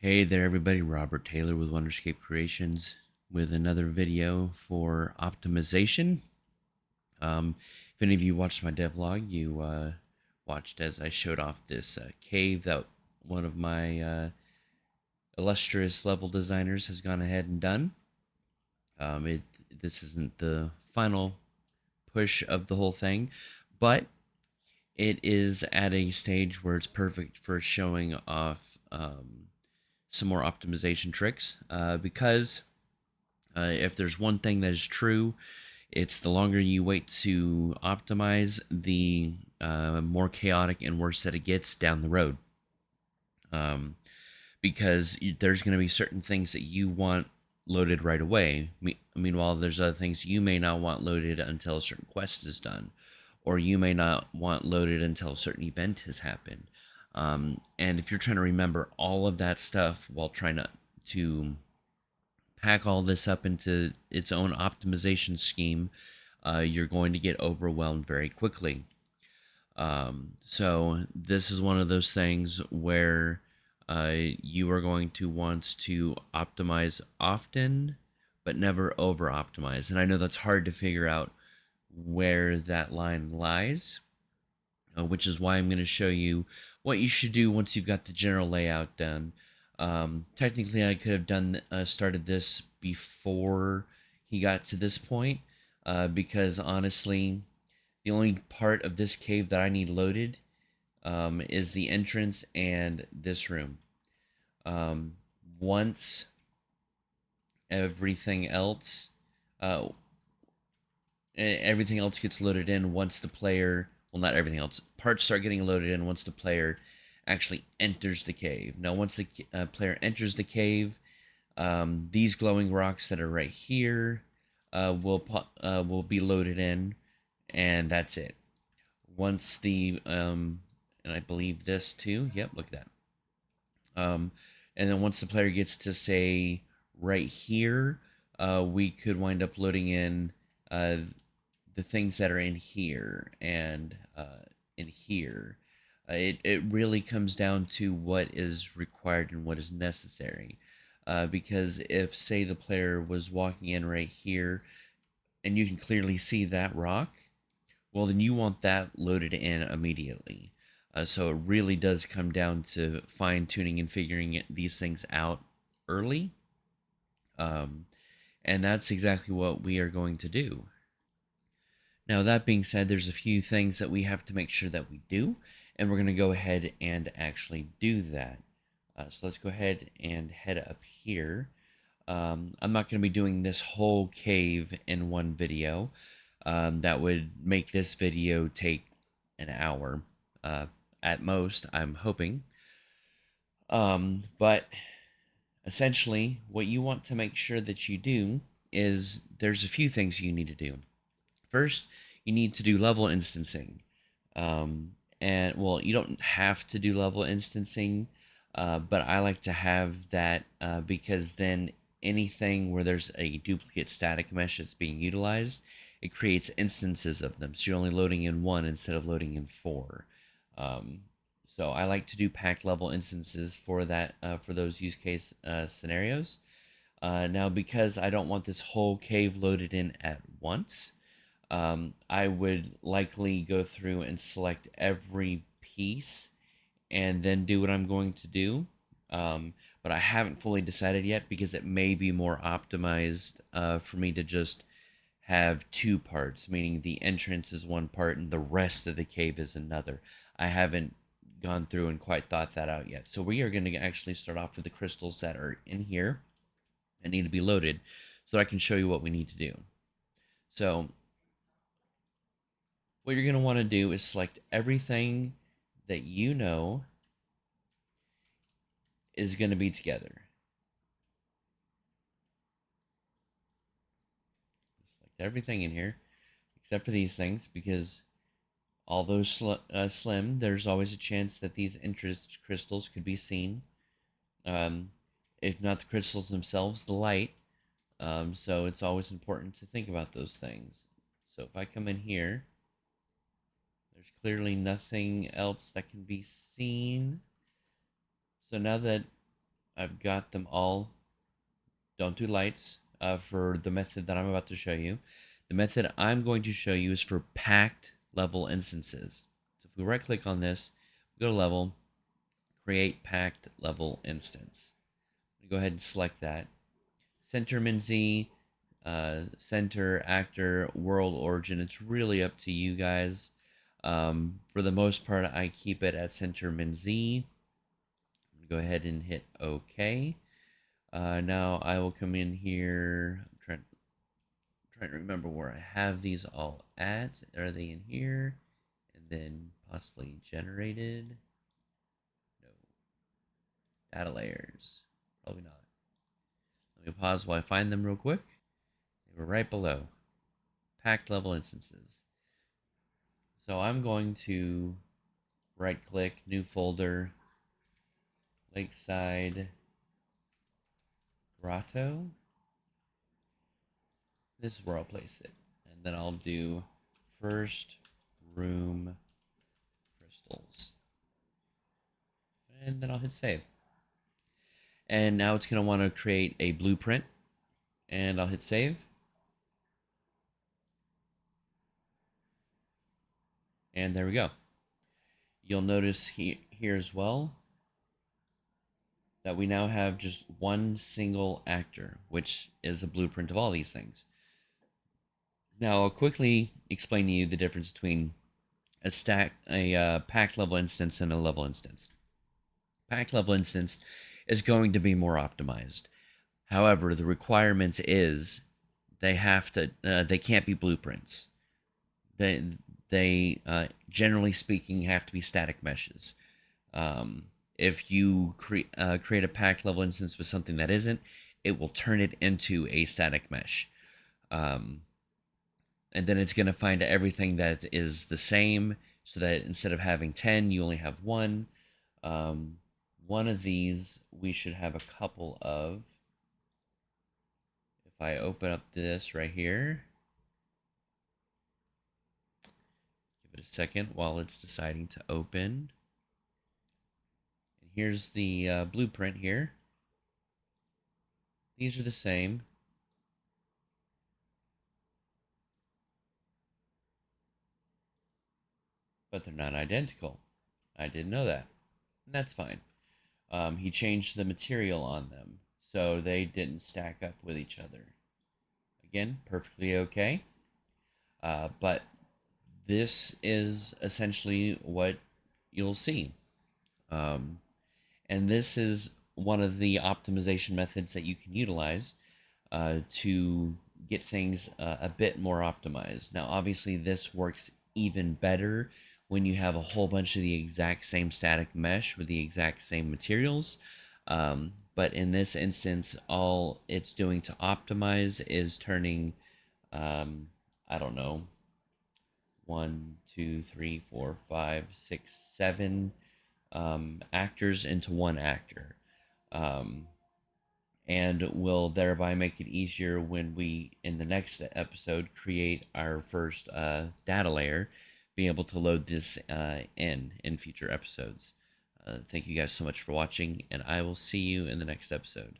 Hey there everybody, Robert Taylor with Wonderscape Creations with another video for optimization. If any of you watched my devlog, you watched as I showed off this cave that one of my illustrious level designers has gone ahead and done. This isn't the final push of the whole thing, but it is at a stage where it's perfect for showing off some more optimization tricks because if there's one thing that is true, it's the longer you wait to optimize, the more chaotic and worse that it gets down the road. Um, because there's going to be certain things that you want loaded right away. Meanwhile, there's other things you may not want loaded until a certain quest is done, or you may not want loaded until a certain event has happened. And if you're trying to remember all of that stuff while trying to pack all this up into its own optimization scheme, you're going to get overwhelmed very quickly. So this is one of those things where you are going to want to optimize often, but never over optimize. And I know that's hard to figure out where that line lies, which is why I'm going to show you what you should do once you've got the general layout done. Technically, I could have done started this before he got to this point, because honestly, the only part of this cave that I need loaded is the entrance and this room. Um, Once everything else, uh, everything else gets loaded in once the player, well, not everything else, parts start getting loaded in once the player actually enters the cave. Now, once the player enters the cave, these glowing rocks that are right here will be loaded in, and that's it. Once the and I believe this too. Yep, look at that. And then once the player gets to say right here, we could wind up loading in the things that are in here and in here. It really comes down to what is required and what is necessary. Because if, say, the player was walking in right here and you can clearly see that rock, well, then you want that loaded in immediately. So it really does come down to fine tuning and figuring these things out early. Um, and that's exactly what we are going to do. Now, that being said, there's a few things that we have to make sure that we do, and we're going to go ahead and actually do that. So let's go ahead and head up here. I'm not going to be doing this whole cave in one video. That would make this video take an hour at most, I'm hoping. But essentially, what you want to make sure that you do is there's a few things you need to do. First, you need to do level instancing. And well, you don't have to do level instancing, but I like to have that because then anything where there's a duplicate static mesh that's being utilized, it creates instances of them. So you're only loading in one instead of loading in four. Um, so I like to do packed level instances for that for those use case scenarios. Now, because I don't want this whole cave loaded in at once, I would likely go through and select every piece and then do what I'm going to do. But I haven't fully decided yet because it may be more optimized for me to just have two parts, meaning the entrance is one part and the rest of the cave is another. I haven't gone through and quite thought that out yet. So we are going to actually start off with the crystals that are in here and need to be loaded so that I can show you what we need to do. So what you're going to want to do is select everything that you know is going to be together. Select everything in here except for these things because although slim, there's always a chance that these interest crystals could be seen. Um, if not the crystals themselves, the light. So it's always important to think about those things. So if I come in here, there's clearly nothing else that can be seen. So now that I've got them all. Don't do lights for the method that I'm about to show you. The method I'm going to show you is for packed level instances. So if we right click on this, go to level, create packed level instance. Go ahead and select that. Center min Z, center, actor, world origin. It's really up to you guys. For the most part, I keep it at center min Z. Go ahead and hit OK. Now I will come in here. I'm trying to remember where I have these all at. Are they in here? And then possibly generated? No. Data layers. Probably not. Let me pause while I find them real quick. They were right below. Packed level instances. So I'm going to right click, new folder, Lakeside Grotto. This is where I'll place it. And then I'll do first room crystals. And then I'll hit save. And now it's going to want to create a blueprint. And I'll hit save. And there we go. You'll notice here as well that we now have just one single actor, which is a blueprint of all these things. Now I'll quickly explain to you the difference between a packed level instance and a level instance. Packed level instance is going to be more optimized. However, the requirements is they can't be blueprints. They generally speaking have to be static meshes. If you create a packed level instance with something that isn't, it will turn it into a static mesh. And then it's going to find everything that is the same, so that instead of having 10, you only have one. One of these we should have a couple of. If I open up this right here, give it a second while it's deciding to open. And here's the blueprint here. These are the same. But they're not identical. I didn't know that. And that's fine. He changed the material on them, so they didn't stack up with each other. Again, perfectly okay. But this is essentially what you'll see. And this is one of the optimization methods that you can utilize to get things a bit more optimized. Now, obviously, this works even better when you have a whole bunch of the exact same static mesh with the exact same materials. But in this instance, all it's doing to optimize is turning, I don't know, 1, 2, 3, 4, 5, 6, 7 actors into one actor. And will thereby make it easier when we, in the next episode, create our first data layer, being able to load this in future episodes. Thank you guys so much for watching, and I will see you in the next episode.